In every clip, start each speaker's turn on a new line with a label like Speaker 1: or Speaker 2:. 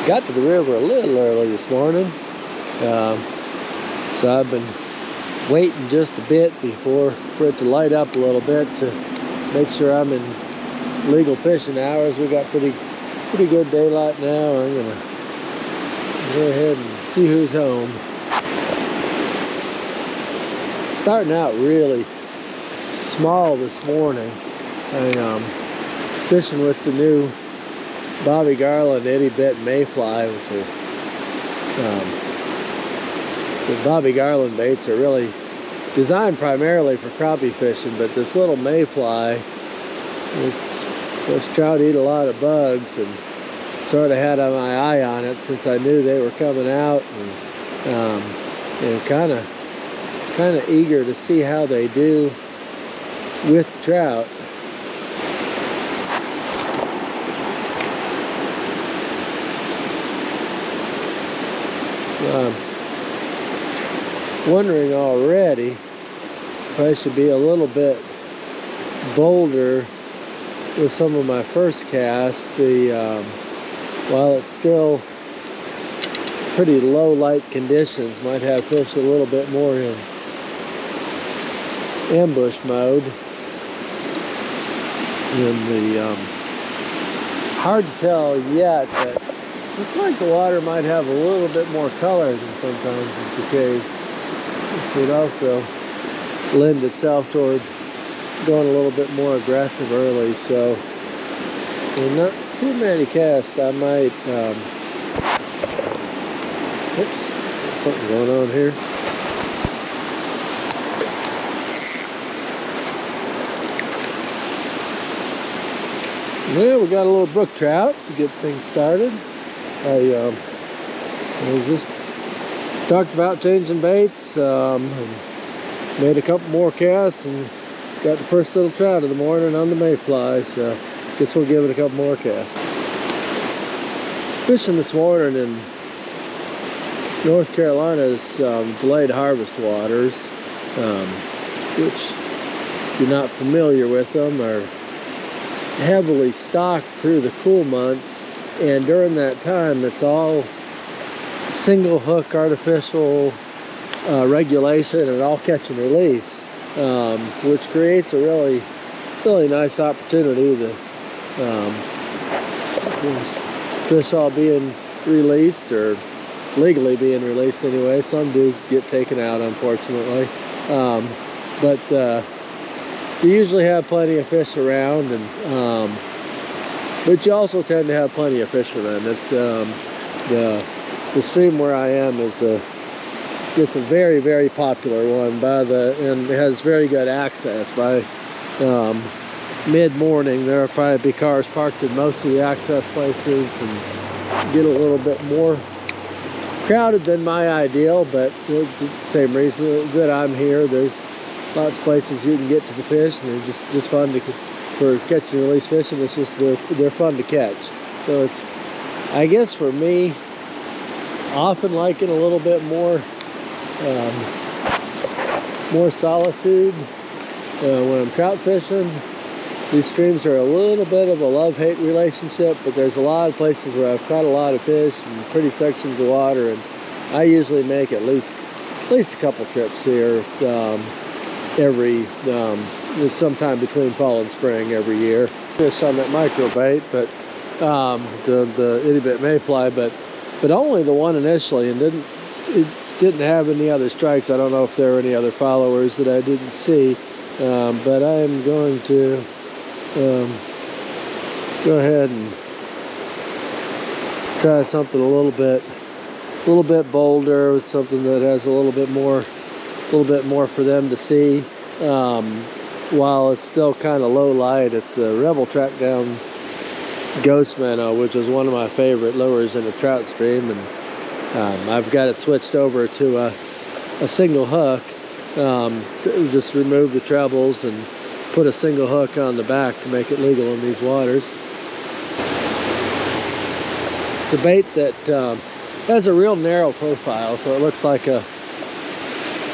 Speaker 1: Got to the river a little early this morning, so I've been waiting just a bit for it to light up a little bit to make sure I'm in legal fishing hours. We got pretty good daylight now. I'm gonna go ahead and see who's home. Starting out really small this morning. I fishing with the new Bobby Garland itty bit mayfly, which are the Bobby Garland baits are really designed primarily for crappie fishing, but this little mayfly, those trout eat a lot of bugs, and sort of had my eye on it since I knew they were coming out, and kind of eager to see how they do with the trout. Wondering already if I should be a little bit bolder with some of my first casts. While it's still pretty low light conditions, might have fish a little bit more in ambush mode. And hard to tell yet, but looks like the water might have a little bit more color than sometimes is the case. It could also lend itself toward going a little bit more aggressive early, so not too many casts. I might oops, something going on here. Well, we got a little brook trout to get things started. I just talked about changing baits, and made a couple more casts and got the first little trout of the morning on the mayfly, so guess we'll give it a couple more casts. Fishing this morning in North Carolina's delayed harvest waters, which, if you're not familiar with them, are heavily stocked through the cool months, and during that time it's all single hook artificial regulation and all catch and release, which creates a really nice opportunity to fish all being released, or legally being released anyway. Some do get taken out, unfortunately, but you usually have plenty of fish around, and but you also tend to have plenty of fishermen. It's the stream where I am is it's a very popular one and it has very good access. By mid-morning there will probably be cars parked in most of the access places, and get a little bit more crowded than my ideal, but the same reason that I'm here. There's lots of places you can get to the fish, and they're just fun for catch and release fishing. It's just they're fun to catch. So it's, I guess for me, often liking a little bit more solitude when I'm trout fishing. These streams are a little bit of a love-hate relationship, but there's a lot of places where I've caught a lot of fish and pretty sections of water, and I usually make at least a couple trips here every sometime between fall and spring every year. Fish on that micro bait, but the itty bit mayfly, but only the one initially, and it didn't have any other strikes. I don't know if there were any other followers that I didn't see, but I am going to go ahead and try something a little bit bolder, with something that has a little bit more for them to see. While it's still kind of low light, it's the Rebel Track Down Ghost Minnow, which is one of my favorite lures in a trout stream, and I've got it switched over to a single hook. Just remove the trebles and put a single hook on the back to make it legal in these waters. It's a bait that has a real narrow profile, so it looks like a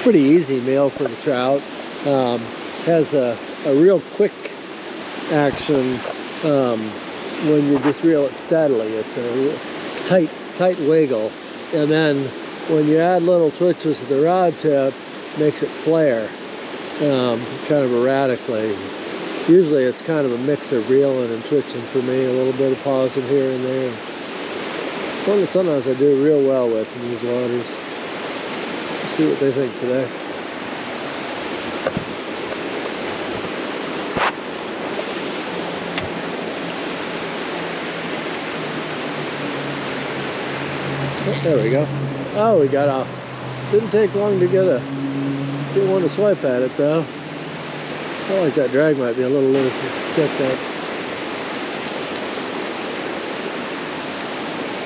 Speaker 1: pretty easy meal for the trout. Has a real quick action when you just reel it steadily. It's a tight tight wiggle, and then when you add little twitches to the rod tip, makes it flare kind of erratically. Usually it's kind of a mix of reeling and twitching for me, a little bit of pausing here and there. One that sometimes I do real well with in these waters. Let's see what they think today. Oh, there we go. Oh, we got off. Didn't take long to get one to swipe at it though. I feel like that drag might be a little loose. Check that.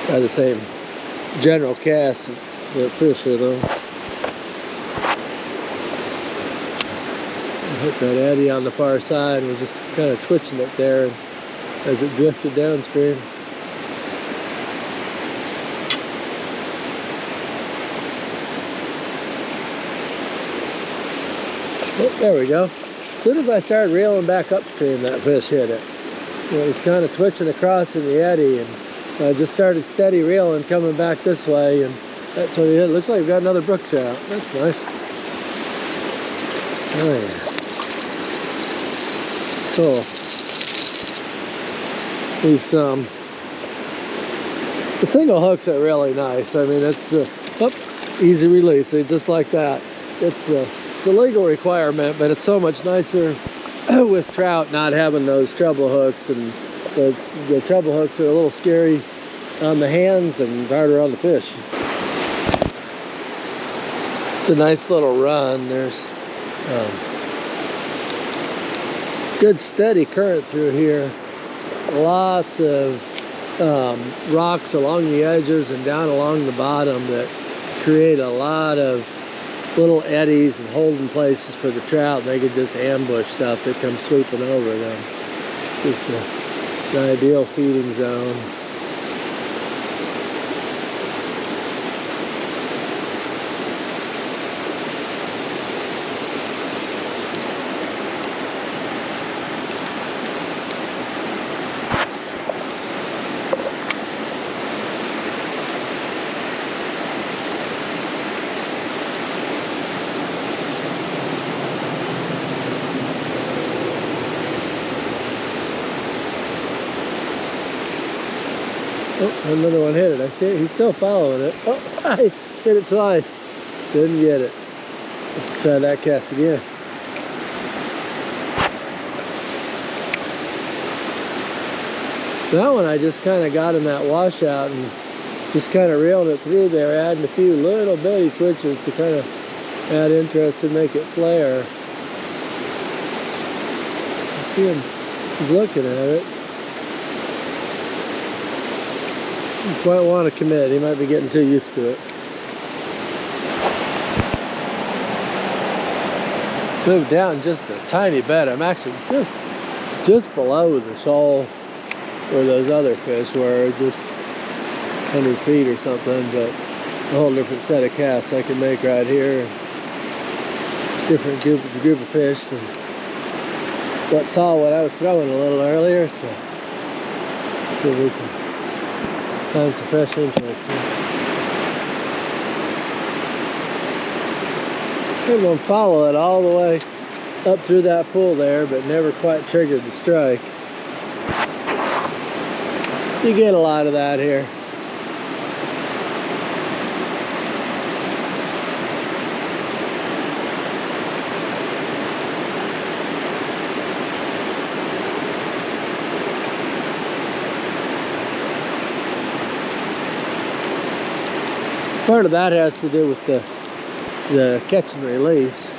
Speaker 1: Got the same general cast that fish hit on. Hit that eddy on the far side and was just kind of twitching it there as it drifted downstream. Oh, there we go. As soon as I started reeling back upstream, that fish hit it. It was kind of twitching across in the eddy, and I just started steady reeling coming back this way, and that's what he hit. Looks like we've got another brook trout. That's nice. Oh yeah. Cool. These the single hooks are really nice. I mean, it's the easy release, just like that. It's a legal requirement, but it's so much nicer with trout not having those treble hooks, and the treble hooks are a little scary on the hands and harder on the fish. It's a nice little run. There's good steady current through here. Lots of rocks along the edges and down along the bottom that create a lot of little eddies and holding places for the trout. They could just ambush stuff that comes sweeping over them. Just an ideal feeding zone. Oh, another one hit it. I see it. He's still following it. Oh, I hit it twice. Didn't get it. Let's try that cast again. That one I just kind of got in that washout and just kind of reeled it through there, adding a few little bitty twitches to kind of add interest and make it flare. I see him looking at it. Quite want to commit. He might be getting too used to it. Moved down just a tiny bit. I'm actually just below the shoal where those other fish were, just 100 feet or something, but a whole different set of casts I can make right here. Different group of fish than what saw what I was throwing a little earlier, so see if we can find some fresh interest here. I'm going to follow it all the way up through that pool there, but never quite triggered the strike. You get a lot of that here. Part of that has to do with the catch and release,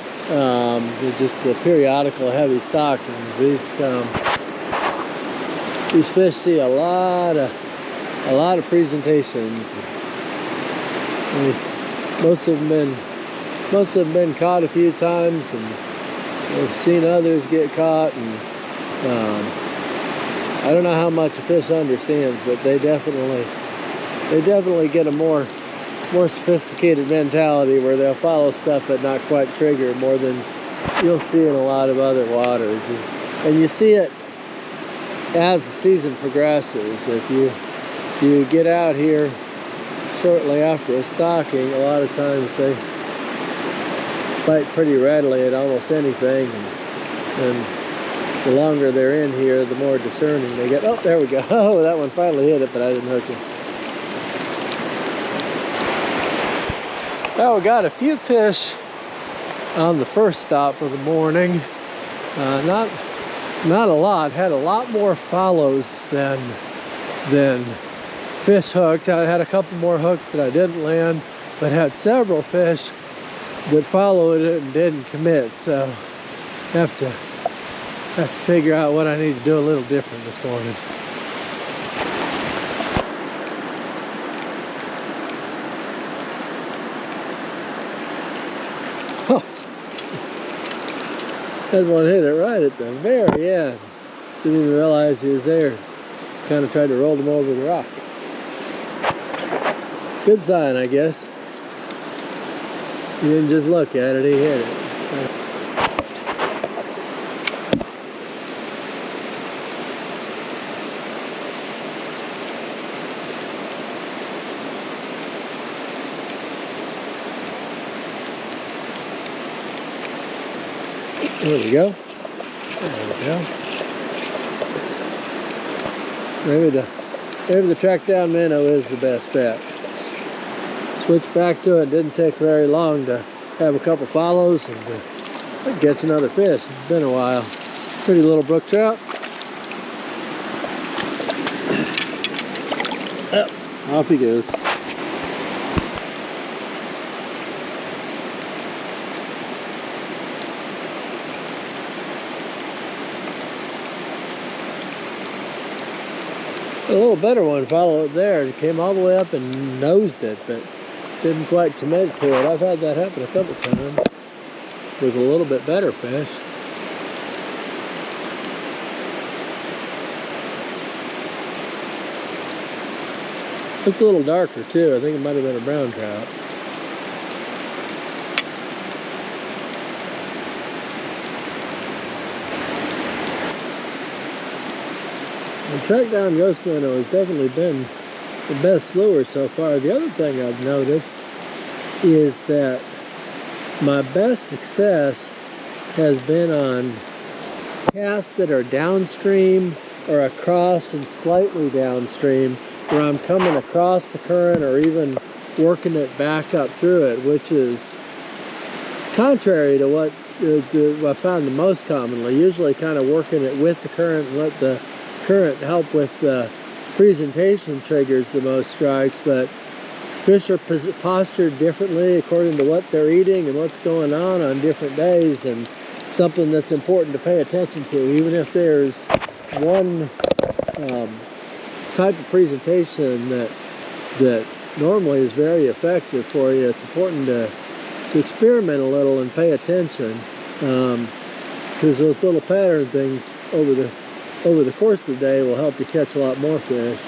Speaker 1: just the periodical heavy stockings. These fish see a lot of presentations. Most of them been caught a few times, and I've seen others get caught. And I don't know how much a fish understands, but they definitely get a more sophisticated mentality where they'll follow stuff but not quite trigger more than you'll see in a lot of other waters. And you see it as the season progresses. If you get out here shortly after a stocking, a lot of times they bite pretty readily at almost anything, and the longer they're in here, the more discerning they get. Oh, there we go. Oh, that one finally hit it, but I didn't hook him. Well, we got a few fish on the first stop of the morning. Not a lot. Had a lot more follows than fish hooked. I had a couple more hooked that I didn't land, but had several fish that followed it and didn't commit. So have to figure out what I need to do a little different this morning. Oh. Had one hit it right at the very end. Didn't even realize he was there. Kind of tried to roll him over the rock. Good sign, I guess. He didn't just look at it, he hit it. There we go. There we go. Maybe the track down minnow is the best bet. Switched back to it. Didn't take very long to have a couple follows and catch another fish. It's been a while. Pretty little brook trout. Oh, off he goes. A little better one followed there and came all the way up and nosed it, but didn't quite commit to it. I've had that happen a couple times. It was a little bit better fish. Looked a little darker too. I think it might have been a brown trout. And track down ghost minnow has definitely been the best lure so far. The other thing I've noticed is that my best success has been on casts that are downstream or across and slightly downstream, where I'm coming across the current or even working it back up through it, which is contrary to what I found the most commonly. Usually kind of working it with the current and let the current help with the presentation triggers the most strikes, but fish are postured differently according to what they're eating and what's going on different days, and something that's important to pay attention to. Even if there's one type of presentation that normally is very effective for you, it's important to experiment a little and pay attention, because those little pattern things over the course of the day will help you catch a lot more fish.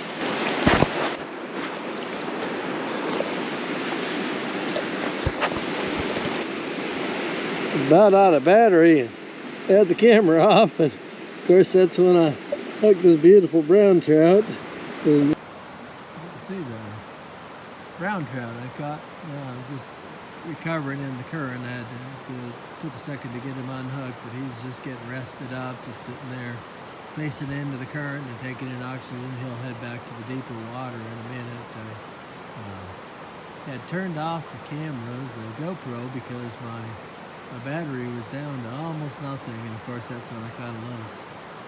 Speaker 1: About out of battery and had the camera off, and of course that's when I hooked this beautiful brown trout. And you can see the brown trout I caught just recovering in the current. Took a second to get him unhooked, but he's just getting rested up, just sitting there facing into the current and taking in oxygen. He'll head back to the deeper water in a minute. I had turned off the camera, the GoPro, because my battery was down to almost nothing, and of course that's when I caught a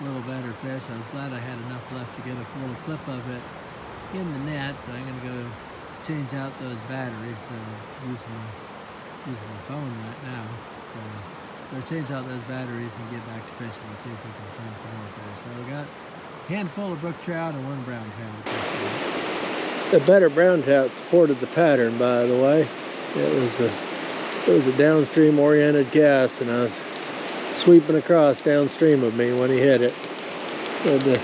Speaker 1: little better fish. I was glad I had enough left to get a little clip of it in the net, but I'm gonna go change out those batteries. Using my phone right now. We'll change out those batteries and get back to fishing and see if we can find some more fish. So we got a handful of brook trout and one brown trout. The better brown trout supported the pattern, by the way. It was a downstream oriented cast, and I was sweeping across downstream of me when he hit it. Had to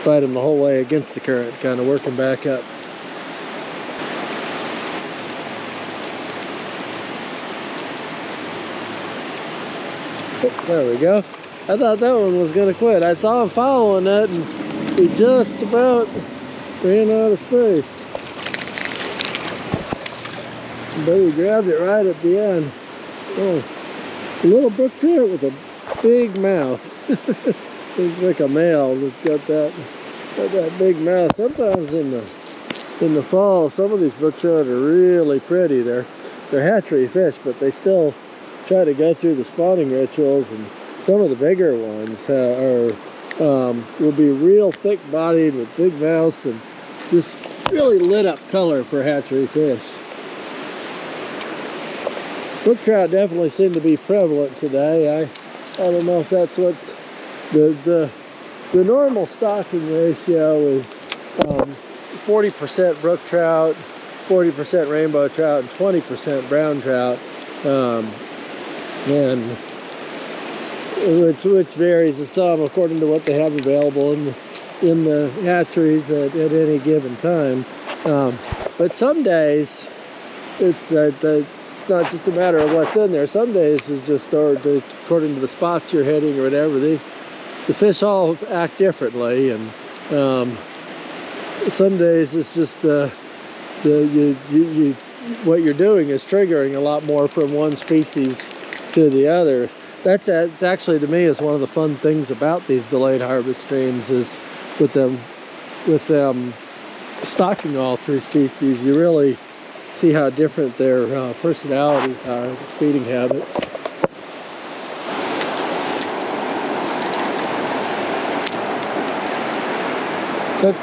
Speaker 1: fight him the whole way against the current, kind of working back up. There we go. I thought that one was gonna quit. I saw him following it, and he just about ran out of space. but he grabbed it right at the end. Oh, a little brook trout with a big mouth. Looks like a male that's got that big mouth. Sometimes in the fall, some of these brook trout are really pretty. They're hatchery fish, but they still try to go through the spawning rituals, and some of the bigger ones will be real thick-bodied with big mouths and just really lit-up color for hatchery fish. Brook trout definitely seem to be prevalent today. I don't know if that's what's the normal stocking ratio is 40% brook trout, 40% rainbow trout, and 20% brown trout, and which varies some according to what they have available in the hatcheries at any given time. But some days it's not just a matter of what's in there. Some days it's just according to the spots you're hitting or whatever. The fish all act differently, and some days it's just what you're doing is triggering a lot more from one species to the other. That's actually, to me, is one of the fun things about these delayed harvest streams, is with them stocking all three species. You really see how different their personalities are, feeding habits. Took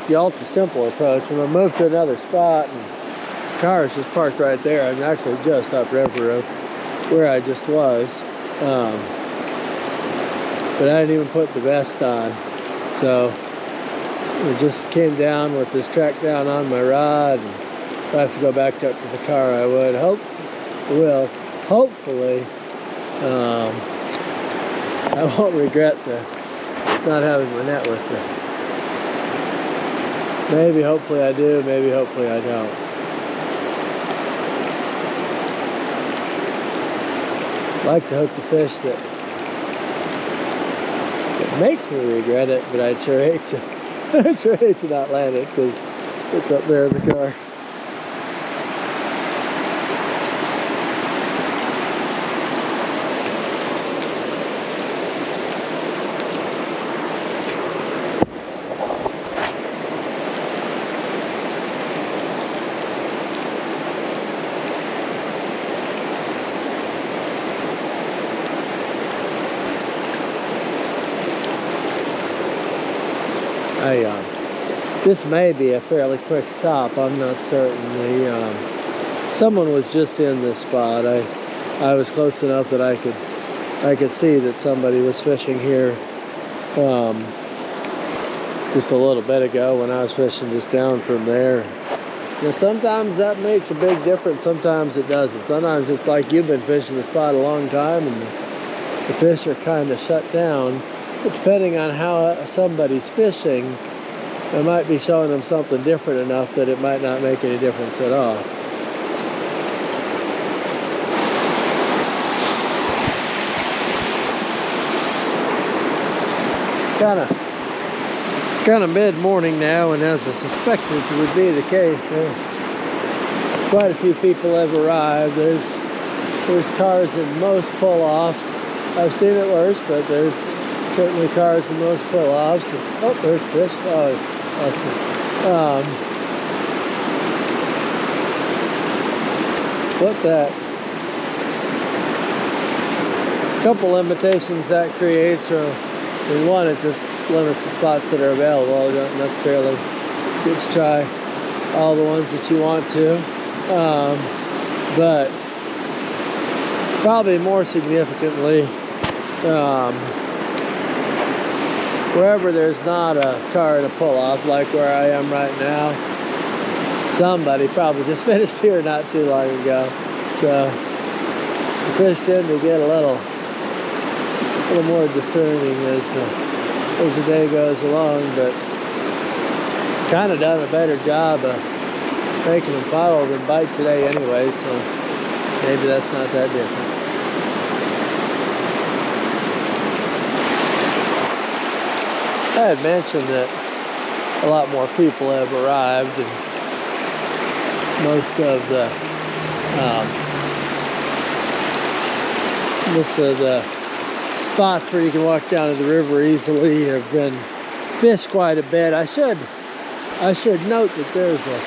Speaker 1: the ultra simple approach. When I moved to another spot, and the car is just parked right there. I'm actually just upriver of where I just was, but I didn't even put the vest on, so we just came down with this track down on my rod, and if I have to go back up to the car, I would. Hopefully, I won't regret not having my net with me. Maybe, hopefully I do, maybe, hopefully I don't. I like to hook the fish that makes me regret it, but I'd sure hate to not land it because it's up there in the car. This may be a fairly quick stop. I'm not certain. Someone was just in this spot. I was close enough that I could see that somebody was fishing here just a little bit ago when I was fishing just down from there. You know, sometimes that makes a big difference. Sometimes it doesn't. Sometimes it's like you've been fishing the spot a long time and the fish are kind of shut down. But depending on how somebody's fishing, I might be showing them something different enough that it might not make any difference at all. Kind of mid-morning now, and as I suspected would be the case, quite a few people have arrived. There's cars in most pull-offs. I've seen it worse, but there's certainly cars in most pull-offs. Oh, there's fish. Oh, awesome. Couple limitations that creates from, one, it just limits the spots that are available. You don't necessarily get to try all the ones that you want to. But probably more significantly, wherever there's not a car and a pull-off, like where I am right now, somebody probably just finished here not too long ago. So the fish tend to get a little more discerning as the day goes along, but kind of done a better job of making them follow than bite today anyway, so maybe that's not that different. I had mentioned that a lot more people have arrived, and most of the spots where you can walk down to the river easily have been fished quite a bit. I should note that there's a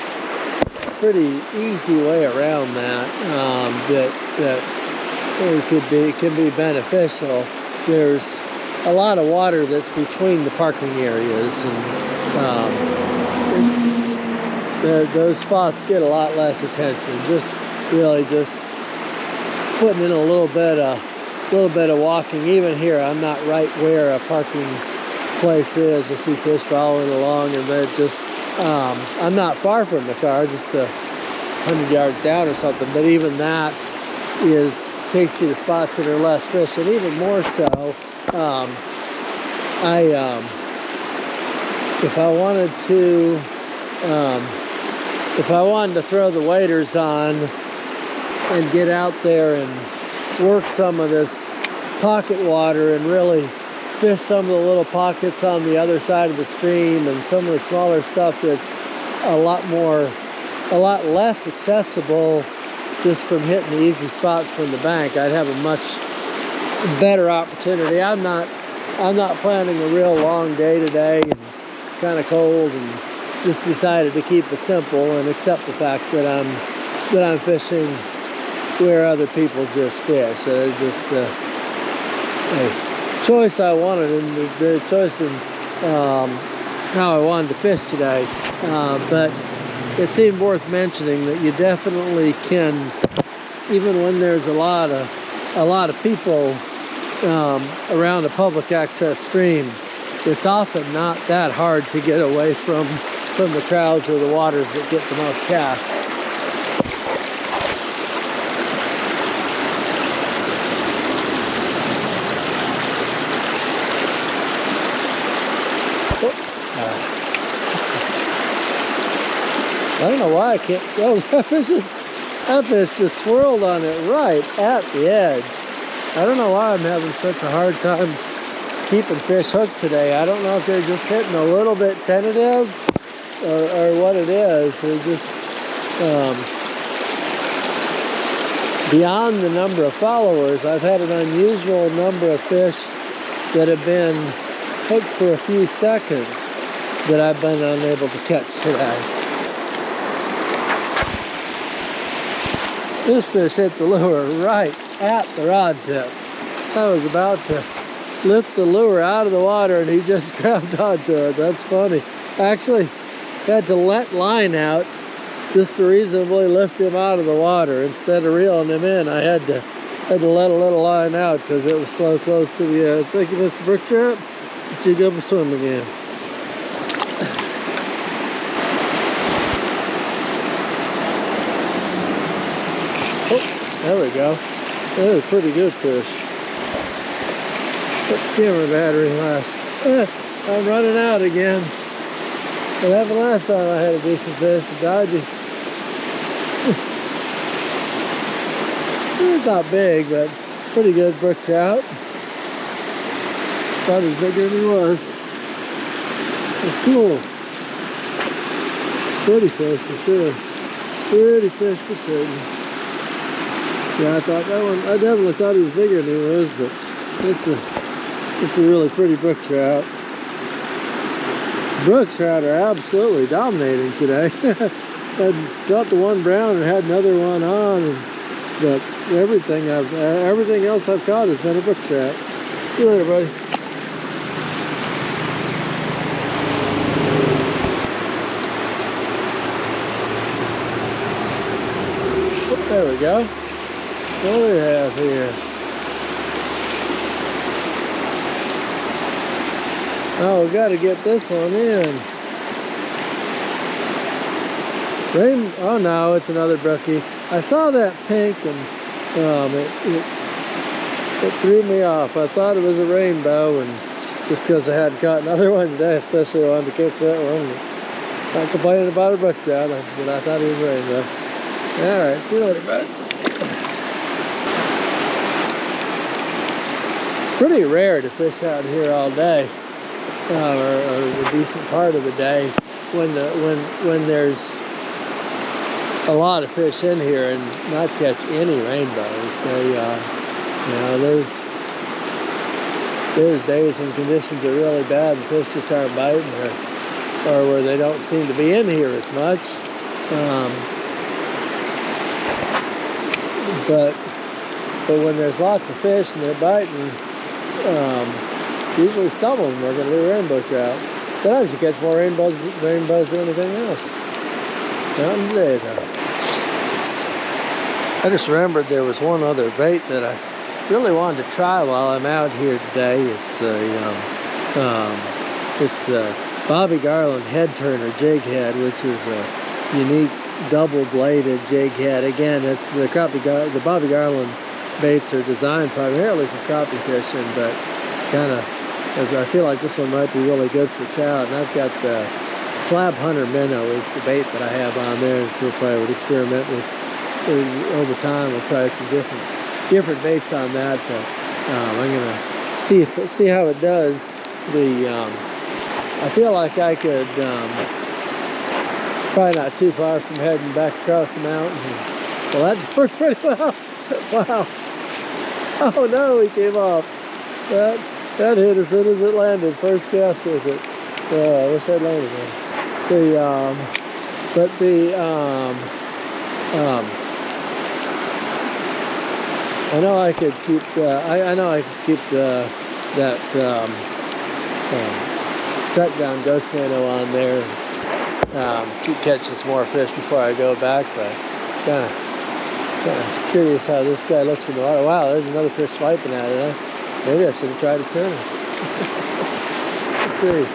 Speaker 1: pretty easy way around that that can be beneficial. There's a lot of water that's between the parking areas, and those spots get a lot less attention. Just putting in a little bit of walking. Even here, I'm not right where a parking place is. I see fish following along, and they're just I'm not far from the car, just 100 yards down or something. But even that takes you to spots that are less fish, and even more so, if I wanted to throw the waders on and get out there and work some of this pocket water and really fish some of the little pockets on the other side of the stream and some of the smaller stuff that's a lot less accessible just from hitting the easy spots from the bank, I'd have a much better opportunity. I'm not planning a real long day today, and kind of cold, and just decided to keep it simple and accept the fact that I'm fishing where other people just fish. So it's just a choice I wanted, and the choice in how I wanted to fish today. But it seemed worth mentioning that you definitely can, even when there's a lot of people around a public access stream, it's often not that hard to get away from the crowds or the waters that get the most casts. I don't know why I can't. Oh, that fish just swirled on it right at the edge. I don't know why I'm having such a hard time keeping fish hooked today. I don't know if they're just hitting a little bit tentative or what it is. They're just beyond the number of followers. I've had an unusual number of fish that have been hooked for a few seconds that I've been unable to catch today. This fish hit the lure right at the rod tip. I was about to lift the lure out of the water and he just grabbed onto it. That's funny. I actually had to let line out just to reasonably lift him out of the water. Instead of reeling him in, I had to let a little line out because it was so close to the edge. Thank you, Mr. Brook Trout. Let you go for a swim again. Oh, there we go. That was a pretty good fish. What camera battery lasts? I'm running out again. What happened last time I had a decent fish? Dodgy. It's not big, but pretty good brook trout. Thought he was bigger than he was. But cool. Pretty fish for sure. Pretty fish for certain. Yeah, I thought that one, I definitely thought he was bigger than he was, but it's a really pretty brook trout. Brook trout are absolutely dominating today. I caught the one brown and had another one on, but everything else I've caught has been a brook trout. See you later, buddy. Oh, there we go. What do we have here? Oh, we got to get this one in. Oh no, it's another brookie. I saw that pink and it threw me off. I thought it was a rainbow, and just because I hadn't caught another one today, especially I wanted to catch that one. Not complaining about a brook trout, but I thought it was a rainbow. All right, see you later, bud. It's pretty rare to fish out here all day. Or a decent part of the day when there's a lot of fish in here and not catch any rainbows. They, you know, there's days when conditions are really bad and fish just aren't biting, or where they don't seem to be in here as much. But when there's lots of fish and they're biting, usually some of them are going to be rainbow trout. Sometimes you catch more rainbows than anything else. Not today though. I just remembered there was one other bait that I really wanted to try while I'm out here today. It's the Bobby Garland head turner jig head, which is a unique double-bladed jig head. Again, it's the Bobby Garland baits are designed primarily for crappie fishing, but I feel like this one might be really good for trout. And I've got the Slab Hunter Minnow is the bait that I have on there. We'll probably would experiment with over time. We'll try some different baits on that. But I'm gonna see how it does. I feel like I could probably not too far from heading back across the mountain. Well, that worked pretty well. Wow. Oh no, he came off. That hit as soon as it landed. First cast with it. Oh, I wish I'd landed it. I know I could keep that track down ghost minnow on there. Keep catching some more fish before I go back, but kind of curious how this guy looks in the water. Wow, there's another fish swiping at it, huh? Maybe I should have tried it sooner. Let's see.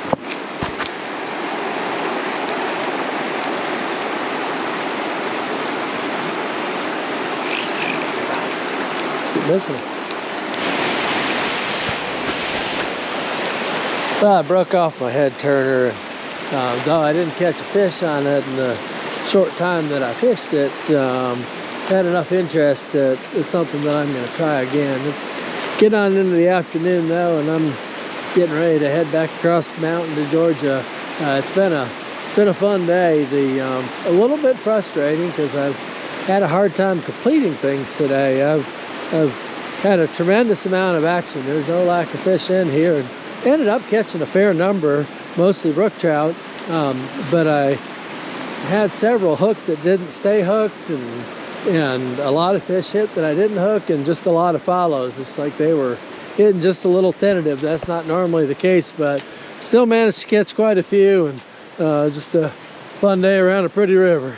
Speaker 1: Keep missing it. Well, I broke off my head turner. Though I didn't catch a fish on it in the short time that I fished it, had enough interest that it's something that I'm going to try again. It's getting on into the afternoon though, and I'm getting ready to head back across the mountain to Georgia. It's been a fun day. A little bit frustrating because I've had a hard time completing things today. I've had a tremendous amount of action. There's no lack of fish in here, and ended up catching a fair number, mostly brook trout, but I had several hooked that didn't stay hooked, and a lot of fish hit that I didn't hook, and just a lot of follows. It's like they were hitting just a little tentative. That's not normally the case, but still managed to catch quite a few, and just a fun day around a pretty river.